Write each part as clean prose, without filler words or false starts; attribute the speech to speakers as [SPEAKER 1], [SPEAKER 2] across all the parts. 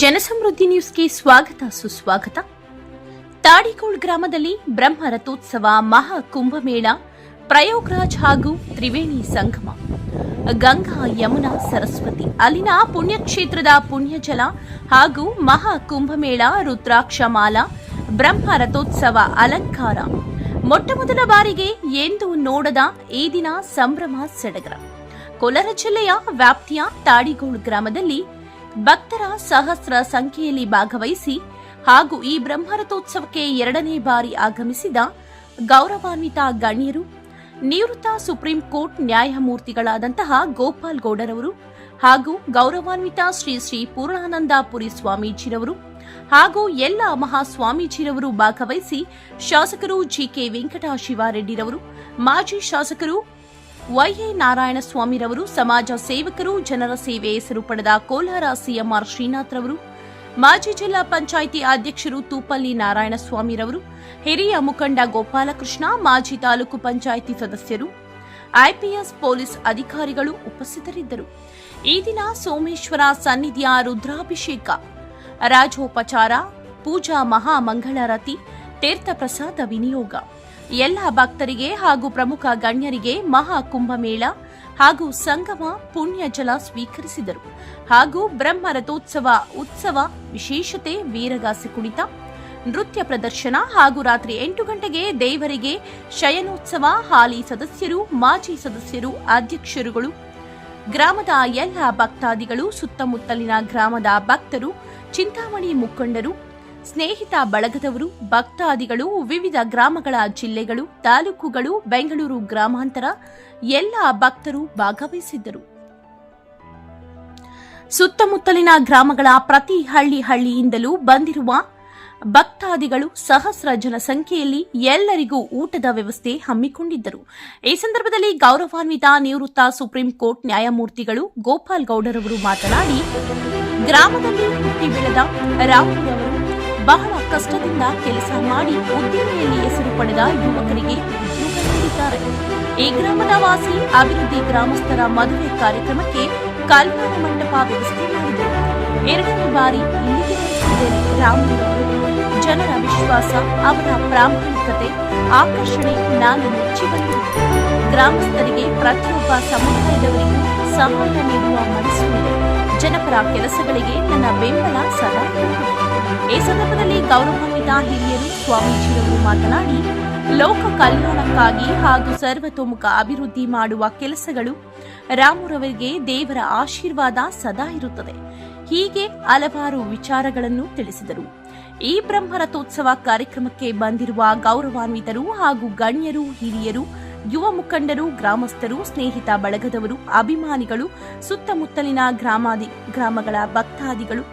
[SPEAKER 1] ಜನಸಮೃದ್ಧಿ ನ್ಯೂಸ್ಗೆ ಸ್ವಾಗತ ಸುಸ್ವಾಗತ. ತಾಡಿಗೋಳ್ ಗ್ರಾಮದಲ್ಲಿ ಬ್ರಹ್ಮ ರಥೋತ್ಸವ, ಮಹಾ ಕುಂಭಮೇಳ, ಪ್ರಯಾಗ್ರಾಜ್ ಹಾಗೂ ತ್ರಿವೇಣಿ ಸಂಗಮ, ಗಂಗಾ ಯಮುನಾ ಸರಸ್ವತಿ ಅಲ್ಲಿನ ಪುಣ್ಯಕ್ಷೇತ್ರದ ಪುಣ್ಯಜಲ ಹಾಗೂ ಮಹಾ ಕುಂಭಮೇಳ, ರುದ್ರಾಕ್ಷಮಾಲಾ, ಬ್ರಹ್ಮ ರಥೋತ್ಸವ ಅಲಂಕಾರ ಮೊಟ್ಟಮೊದಲ ಬಾರಿಗೆ ಎಂದು ನೋಡದ ಈ ದಿನ ಸಂಭ್ರಮ ಸಡಗರ. ಕೋಲಾರ ಜಿಲ್ಲೆಯ ವ್ಯಾಪ್ತಿಯ ತಾಡಿಗೋಳ್ ಗ್ರಾಮದಲ್ಲಿ ಭಕ್ತರ ಸಹಸ್ರ ಸಂಖ್ಯೆಯಲ್ಲಿ ಭಾಗವಹಿಸಿ ಹಾಗೂ ಈ ಬ್ರಹ್ಮರಥೋತ್ಸವಕ್ಕೆ ಎರಡನೇ ಬಾರಿ ಆಗಮಿಸಿದ ಗೌರವಾನ್ವಿತ ಗಣ್ಯರು, ನಿವೃತ್ತ ಸುಪ್ರೀಂ ಕೋರ್ಟ್ ನ್ಯಾಯಮೂರ್ತಿಗಳಾದಂತಹ ಗೋಪಾಲ್ ಗೌಡರವರು ಹಾಗೂ ಗೌರವಾನ್ವಿತ ಶ್ರೀ ಶ್ರೀ ಪೂರ್ಣಾನಂದಪುರಿ ಸ್ವಾಮೀಜಿರವರು ಹಾಗೂ ಎಲ್ಲ ಮಹಾಸ್ವಾಮೀಜಿರವರು ಭಾಗವಹಿಸಿ ಶಾಸಕರು ಜಿಕೆ ವೆಂಕಟಶಿವಾರೆಡ್ಡಿರವರು, ಮಾಜಿ ಶಾಸಕರು ವೈಎ ನಾರಾಯಣಸ್ವಾಮಿರವರು, ಸಮಾಜ ಸೇವಕರು, ಜನರ ಸೇವೆ ಹೆಸರು ಪಡೆದ ಕೋಲಾರ ಸಿಎಂಆರ್ ಶ್ರೀನಾಥ್ರವರು, ಮಾಜಿ ಜಿಲ್ಲಾ ಪಂಚಾಯಿತಿ ಅಧ್ಯಕ್ಷರು ತೂಪಲ್ಲಿ ನಾರಾಯಣಸ್ವಾಮಿರವರು, ಹಿರಿಯ ಮುಖಂಡ ಗೋಪಾಲಕೃಷ್ಣ, ಮಾಜಿ ತಾಲೂಕು ಪಂಚಾಯಿತಿ ಸದಸ್ಯರು, ಐಪಿಎಸ್ ಪೊಲೀಸ್ ಅಧಿಕಾರಿಗಳು ಉಪಸ್ಥಿತರಿದ್ದರು. ಈ ದಿನ ಸೋಮೇಶ್ವರ ಸನ್ನಿಧಿಯ ರುದ್ರಾಭಿಷೇಕ, ರಾಜೋಪಚಾರ, ಪೂಜಾ, ಮಹಾಮಂಗಳಾರತಿ, ತೀರ್ಥ ಪ್ರಸಾದ ವಿನಿಯೋಗ, ಎಲ್ಲ ಭಕ್ತರಿಗೆ ಹಾಗೂ ಪ್ರಮುಖ ಗಣ್ಯರಿಗೆ ಮಹಾ ಕುಂಭಮೇಳ ಹಾಗೂ ಸಂಗಮ ಪುಣ್ಯ ಜಲ ಸ್ವೀಕರಿಸಿದರು. ಹಾಗೂ ಬ್ರಹ್ಮ ರಥೋತ್ಸವ ಉತ್ಸವ ವಿಶೇಷತೆ ವೀರಗಾಸೆ ಕುಣಿತ, ನೃತ್ಯ ಪ್ರದರ್ಶನ ಹಾಗೂ ರಾತ್ರಿ 8 ಗಂಟೆಗೆ ದೇವರಿಗೆ ಶಯನೋತ್ಸವ. ಹಾಲಿ ಸದಸ್ಯರು, ಮಾಜಿ ಸದಸ್ಯರು, ಅಧ್ಯಕ್ಷರುಗಳು, ಗ್ರಾಮದ ಎಲ್ಲ ಭಕ್ತಾದಿಗಳು, ಸುತ್ತಮುತ್ತಲಿನ ಗ್ರಾಮದ ಭಕ್ತರು, ಚಿಂತಾಮಣಿ ಮುಖಂಡರು, ಸ್ನೇಹಿತ ಬಳಗದವರು, ಭಕ್ತಾದಿಗಳು, ವಿವಿಧ ಗ್ರಾಮಗಳ, ಜಿಲ್ಲೆಗಳು, ತಾಲೂಕುಗಳು, ಬೆಂಗಳೂರು ಗ್ರಾಮಾಂತರ ಎಲ್ಲ ಭಕ್ತರು ಭಾಗವಹಿಸಿದ್ದರು. ಸುತ್ತಮುತ್ತಲಿನ ಗ್ರಾಮಗಳ ಪ್ರತಿ ಹಳ್ಳಿಯಿಂದಲೂ ಬಂದಿರುವ ಭಕ್ತಾದಿಗಳು ಸಹಸ್ರ ಜನಸಂಖ್ಯೆಯಲ್ಲಿ ಎಲ್ಲರಿಗೂ ಊಟದ ವ್ಯವಸ್ಥೆ ಹಮ್ಮಿಕೊಂಡಿದ್ದರು. ಈ ಸಂದರ್ಭದಲ್ಲಿ ಗೌರವಾನ್ವಿತ ನಿವೃತ್ತ ಸುಪ್ರೀಂ ಕೋರ್ಟ್ ನ್ಯಾಯಮೂರ್ತಿಗಳು ಗೋಪಾಲ್ ಗೌಡರವರು ಮಾತನಾಡಿ, ಗ್ರಾಮದಲ್ಲಿ ಹುಟ್ಟಿ ಬೆಳೆದ ರಾಮುರವರು ಬಹಳ ಕಷ್ಟದಿಂದ ಕೆಲಸ ಮಾಡಿ ಉದ್ದಿಮೆಯಲ್ಲಿ ಹೆಸರು ಪಡೆದ ಯುವಕರಿಗೆ ಉದ್ಯೋಗ ನೀಡಿದ್ದಾರೆ. ಈ ಗ್ರಾಮದ ವಾಸಿ ಅಭಿವೃದ್ಧಿ ಗ್ರಾಮಸ್ಥರ ಮದುವೆ ಕಾರ್ಯಕ್ರಮಕ್ಕೆ ಕಲ್ಯಾಣ ಮಂಟಪ ವ್ಯವಸ್ಥೆ ಮಾಡಿದರು. ಎರಡನೇ ಬಾರಿ ಇಲ್ಲಿಗೆ ಬರುತ್ತಿದ್ದರೆ ರಾಮುರವರು ಜನರ ವಿಶ್ವಾಸ, ಅವರ ಪ್ರಾಮಾಣಿಕತೆ, ಆಕರ್ಷಣೆ ನಾನು ಮೆಚ್ಚಿ ಬಂದಿದೆ. ಗ್ರಾಮಸ್ಥರಿಗೆ ಪ್ರತಿಯೊಬ್ಬ ಸಮುದಾಯದವರಿಗೂ ಸಹಾಯ ನೀಡುವ ಮನಸ್ಸು ಇದೆ. ಜನಪರ ಕೆಲಸಗಳಿಗೆ ನನ್ನ ಬೆಂಬಲ ಸದಾ ಇರುತ್ತದೆ. ಈ ಸಂದರ್ಭದಲ್ಲಿ ಗೌರವಾನ್ವಿತ ಹಿರಿಯರು, ಸ್ವಾಮೀಜಿರವರು ಮಾತನಾಡಿ, ಲೋಕ ಕಲ್ಯಾಣಕ್ಕಾಗಿ ಹಾಗೂ ಸರ್ವತೋಮುಖ ಅಭಿವೃದ್ಧಿ ಮಾಡುವ ಕೆಲಸಗಳು ರಾಮುರವರಿಗೆ ದೇವರ ಆಶೀರ್ವಾದ ಸದಾ ಇರುತ್ತದೆ. ಹೀಗೆ ಹಲವಾರು ವಿಚಾರಗಳನ್ನು ತಿಳಿಸಿದರು. ಈ ಬ್ರಹ್ಮರಥೋತ್ಸವ ಕಾರ್ಯಕ್ರಮಕ್ಕೆ ಬಂದಿರುವ ಗೌರವಾನ್ವಿತರು ಹಾಗೂ ಗಣ್ಯರು, ಹಿರಿಯರು, ಯುವ ಮುಖಂಡರು, ಗ್ರಾಮಸ್ಥರು, ಸ್ನೇಹಿತ ಬಳಗದವರು, ಅಭಿಮಾನಿಗಳು, ಸುತ್ತಮುತ್ತಲಿನ ಗ್ರಾಮಗಳ ಭಕ್ತಾದಿಗಳು,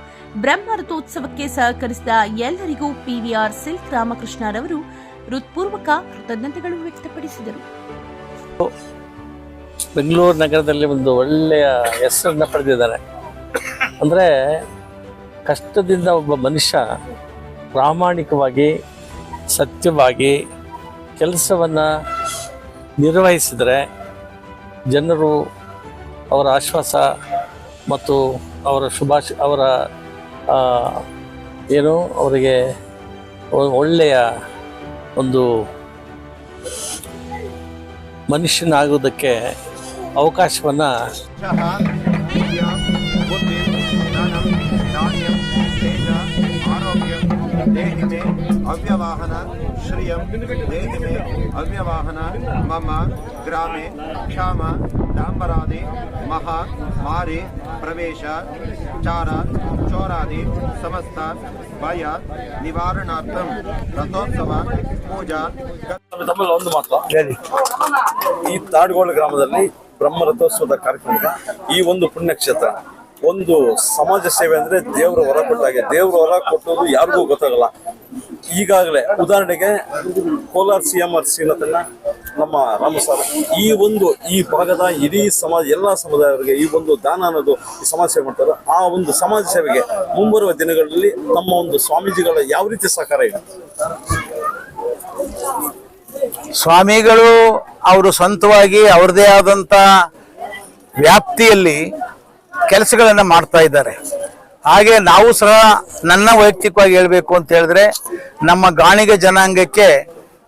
[SPEAKER 1] ಬ್ರಹ್ಮರಥೋತ್ಸವಕ್ಕೆ ಸಹಕರಿಸಿದ ಎಲ್ಲರಿಗೂ ಪಿವಿಆರ್ ಸಿಲ್ಕ್ ರಾಮಕೃಷ್ಣರವರು ಹೃತ್ಪೂರ್ವಕ ಕೃತಜ್ಞತೆಗಳು ವ್ಯಕ್ತಪಡಿಸಿದರು.
[SPEAKER 2] ಬೆಂಗಳೂರು ನಗರದಲ್ಲಿ ಒಂದು ಒಳ್ಳೆಯ ಹೆಸರನ್ನ ಪಡೆದಿದ್ದಾರೆ. ಅಂದರೆ ಕಷ್ಟದಿಂದ ಒಬ್ಬ ಮನುಷ್ಯ ಪ್ರಾಮಾಣಿಕವಾಗಿ, ಸತ್ಯವಾಗಿ ಕೆಲಸವನ್ನು ನಿರ್ವಹಿಸಿದರೆ ಜನರು ಅವರ ಆಶ್ವಾಸ ಮತ್ತು ಅವರ ಅವರ ಏನು ಅವರಿಗೆ ಒಳ್ಳೆಯ ಒಂದು ಮನುಷ್ಯನಾಗೋದಕ್ಕೆ ಅವಕಾಶವನ್ನು
[SPEAKER 3] ಅವ್ಯವಾಹನ ಶ್ರಿಯಂ ದೇಹಿಮೆ ಅವ್ಯವಾಹನ ಮಮ ಗ್ರಾಮೆ ಕ್ಷಾಮ ಡಾಂಬರಾದಿ ಮಹಾ ಮಾರಿ ಪ್ರವೇಶ ಚಾರ ಚೋರಾದಿ ಸಮಸ್ತ ಭಯ ನಿವಾರಣಾರ್ಥಂ ರಥೋತ್ಸವ ಪೂಜಾ.
[SPEAKER 4] ಒಂದು ಮಾತ್ರ ಹೇಳಿ, ಈ ತಾಡಿಗೋಳ್ ಗ್ರಾಮದಲ್ಲಿ ಬ್ರಹ್ಮ ರಥೋತ್ಸವದ ಕಾರ್ಯಕ್ರಮದ ಈ ಒಂದು ಪುಣ್ಯಕ್ಷೇತ್ರ, ಒಂದು ಸಮಾಜ ಸೇವೆ ಅಂದ್ರೆ ದೇವರ ಹೊರ ಕೊಟ್ಟಾಗೆ. ದೇವರ ಹೊರ ಕೊಟ್ಟೋದು ಯಾರಿಗೂ ಗೊತ್ತಾಗಲ್ಲ. ಈಗಾಗಲೇ ಉದಾಹರಣೆಗೆ ಕೋಲಾರ ಸಿಎಂಆರ್ ಶ್ರೀನಾಥಣ್ಣ, ನಮ್ಮ ರಾಮ ಸರ್, ಈ ಭಾಗದ ಇಡೀ ಸಮಾಜ, ಎಲ್ಲ ಸಮುದಾಯವರಿಗೆ ಈ ಒಂದು ದಾನ ಅನ್ನೋದು ಈ ಸಮಾಜ ಸೇವೆ ಮಾಡ್ತಾರೆ. ಆ ಒಂದು ಸಮಾಜ ಸೇವೆಗೆ ಮುಂಬರುವ ದಿನಗಳಲ್ಲಿ ನಮ್ಮ ಒಂದು ಸ್ವಾಮೀಜಿಗಳ ಯಾವ ರೀತಿ ಸಹಕಾರ ಇದೆ?
[SPEAKER 5] ಸ್ವಾಮಿಗಳು ಅವರು ಸ್ವಂತವಾಗಿ ಅವ್ರದೇ ಆದಂತ ವ್ಯಾಪ್ತಿಯಲ್ಲಿ ಕೆಲಸಗಳನ್ನು ಮಾಡ್ತಾ ಇದ್ದಾರೆ. ಹಾಗೆ ನಾವು ಸಹ ನನ್ನ ವೈಯಕ್ತಿಕವಾಗಿ ಹೇಳಬೇಕು ಅಂತ ಹೇಳಿದ್ರೆ ನಮ್ಮ ಗಾಣಿಗ ಜನಾಂಗಕ್ಕೆ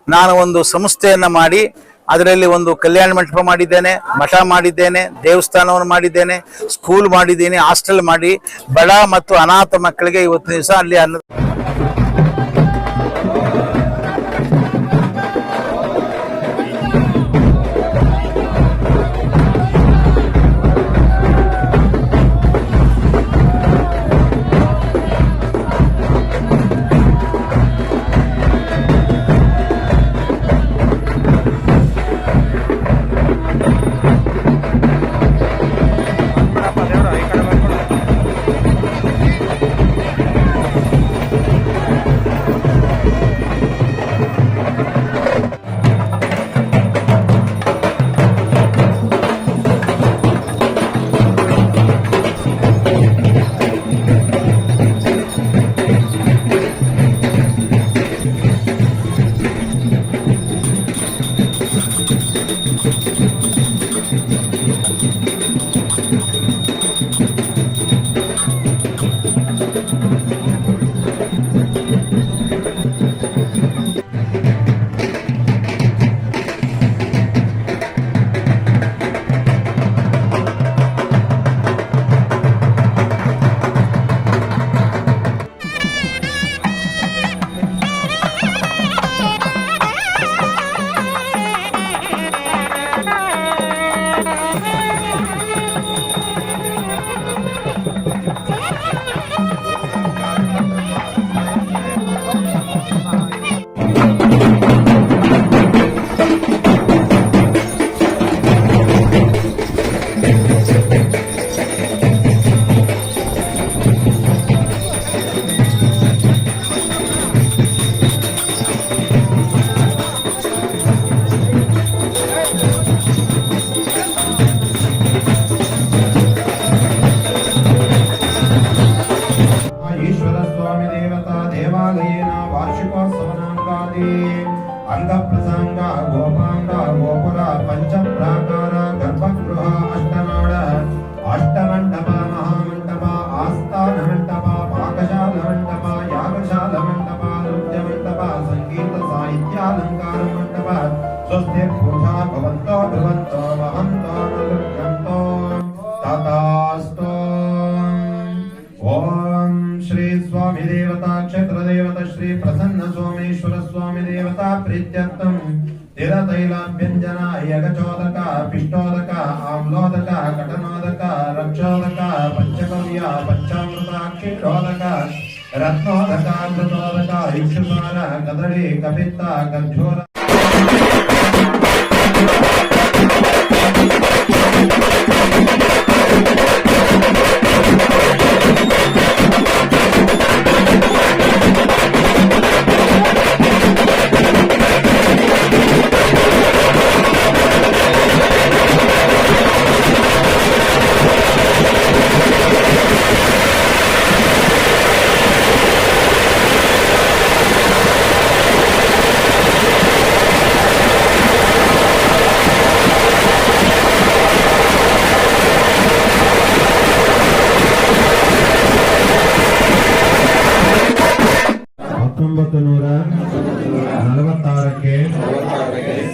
[SPEAKER 5] ನಾನು ಒಂದು ಸಂಸ್ಥೆಯನ್ನ ಮಾಡಿ ಅದರಲ್ಲಿ ಒಂದು ಕಲ್ಯಾಣ ಮಂಟಪ ಮಾಡಿದ್ದೇನೆ, ಮಠ ಮಾಡಿದ್ದೇನೆ, ದೇವಸ್ಥಾನವನ್ನು ಮಾಡಿದ್ದೇನೆ, ಸ್ಕೂಲ್ ಮಾಡಿದ್ದೀನಿ, ಹಾಸ್ಟೆಲ್ ಮಾಡಿ ಬಡ ಮತ್ತು ಅನಾಥ ಮಕ್ಕಳಿಗೆ ಇವತ್ತಿನ ದಿವಸ ಅಲ್ಲಿ
[SPEAKER 3] अंगप्रसंग गोपांग गोपुर पंच प्राकार गर्भगृह अष्टनाड अष्टमंडप महामंडप आस्थान मंडप पाकशाल मंडप यागशाल मंडप नृत्य मंडप संगीत साहित्यालंकार मंडप स्वस्ति पूजा भवन्तो भवन्तो वहन्तो नृत्यन्तो तथास्तु। ओम श्री स्वामी देवता क्षेत्र देवता श्री प्रसन्न सोमेश्वर स्वामी देवता प्रीत्यर्थम तिरतैलाभ्यंजन यगचोदक पिष्टोदक आम्लोदक कटनोदक रक्षोदक पंचकव्य पंचामृत क्षीरोदक रत्नोदक घृतोदक इक्षुसार कदली कपित्त गज्जोर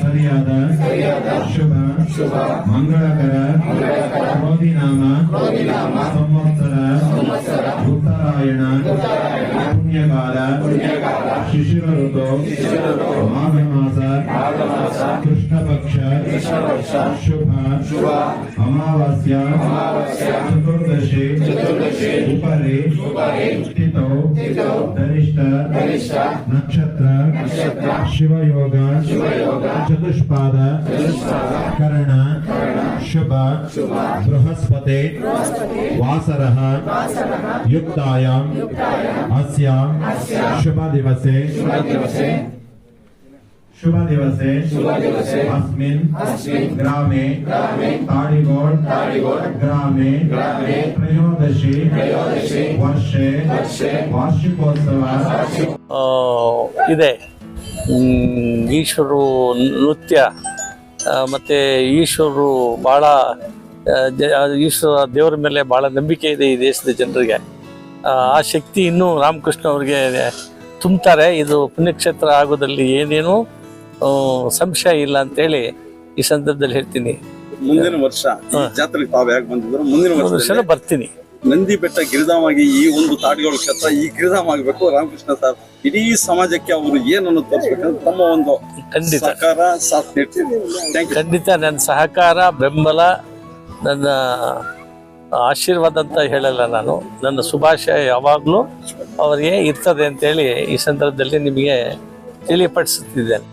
[SPEAKER 3] ಸರಿಯಾದ ಶುಭ ಮಂಗಳಕರ ಕ್ರೋಧಿನಾಮ ಸಂವತ್ಸರ ಉತ್ತರಾಯಣ ಪುಣ್ಯಕಾಲ ಶಿಶಿರ ಋತು ಮಾಘ ಮಾಸ ಕೃಷ್ಣ ಪಕ್ಷ ಶುಭ ಅಮಾವಾಸ್ಯ ಚತುರ್ದಶಿ ಉಪರಿ ತಿಥೌ ಧನಿಷ್ಠ ನಕ್ಷತ್ರ ಶಿವಯೋಗ ಚತುಷ್ಪಾದ ಕರಣ ಶುಭ ಬೃಹಸ್ಪತಿ ವಾಸರಃ ಯುಕ್ತಾಯಾಂ अस्यां शुभ दिवसे अस्मिन् ग्रामे ताडिगोड ग्रामे त्रयोदशी वर्षे वार्षिकोत्सव
[SPEAKER 2] ಇದೆ ಈಶ್ವರರು ನೃತ್ಯ ಮತ್ತು ಈಶ್ವರರು ಭಾಳ ಈಶ್ವರ ದೇವರ ಮೇಲೆ ಭಾಳ ನಂಬಿಕೆ ಇದೆ ಈ ದೇಶದ ಜನರಿಗೆ. ಆ ಶಕ್ತಿ ಇನ್ನೂ ರಾಮಕೃಷ್ಣ ಅವ್ರಿಗೆ ತುಂಬ್ತಾರೆ. ಇದು ಪುಣ್ಯಕ್ಷೇತ್ರ ಆಗೋದ್ರಲ್ಲಿ ಏನೇನು ಸಂಶಯ ಇಲ್ಲ ಅಂತೇಳಿ ಈ ಸಂದರ್ಭದಲ್ಲಿ ಹೇಳ್ತೀನಿ.
[SPEAKER 4] ಮುಂದಿನ ವರ್ಷ ಈ ಜಾತ್ರೆಗೆ ತಾವು ಯಾಕೆ ಬಂದಿದ್ರು? ಮುಂದಿನ ವರ್ಷ
[SPEAKER 2] ಬರ್ತೀನಿ.
[SPEAKER 4] ನಂದಿ ಬೆಟ್ಟ ಗಿರಿಧಾಮಾಗಿ ಈ ಒಂದು ತಾಡ್ಗೋಳ ಕ್ಷೇತ್ರ ಈ ಗಿರಿಧಾಮ ಆಗಬೇಕು. ರಾಮಕೃಷ್ಣ ಸರ್ ಇಡೀ ಸಮಾಜಕ್ಕೆ ಅವರು ಏನನ್ನು ತೋರಿಸ್ಬೇಕಂದ್ರೆ ತಮ್ಮ ಒಂದು
[SPEAKER 2] ಖಂಡಿತ
[SPEAKER 4] ಸಹಕಾರ ಸಾಥ್ ನೀಡ್ತೀವಿ.
[SPEAKER 2] ಖಂಡಿತ ನನ್ನ ಸಹಕಾರ, ಬೆಂಬಲ, ನನ್ನ ಆಶೀರ್ವಾದ ಅಂತ ಹೇಳಲ್ಲ ನಾನು. ನನ್ನ ಶುಭಾಶಯ ಯಾವಾಗಲೂ ಅವರಿಗೆ ಇರ್ತದೆ ಅಂತೇಳಿ ಈ ಸಂದರ್ಭದಲ್ಲಿ ನಿಮಗೆ ತಿಳಿಯಪಡಿಸುತ್ತಿದ್ದೇನೆ.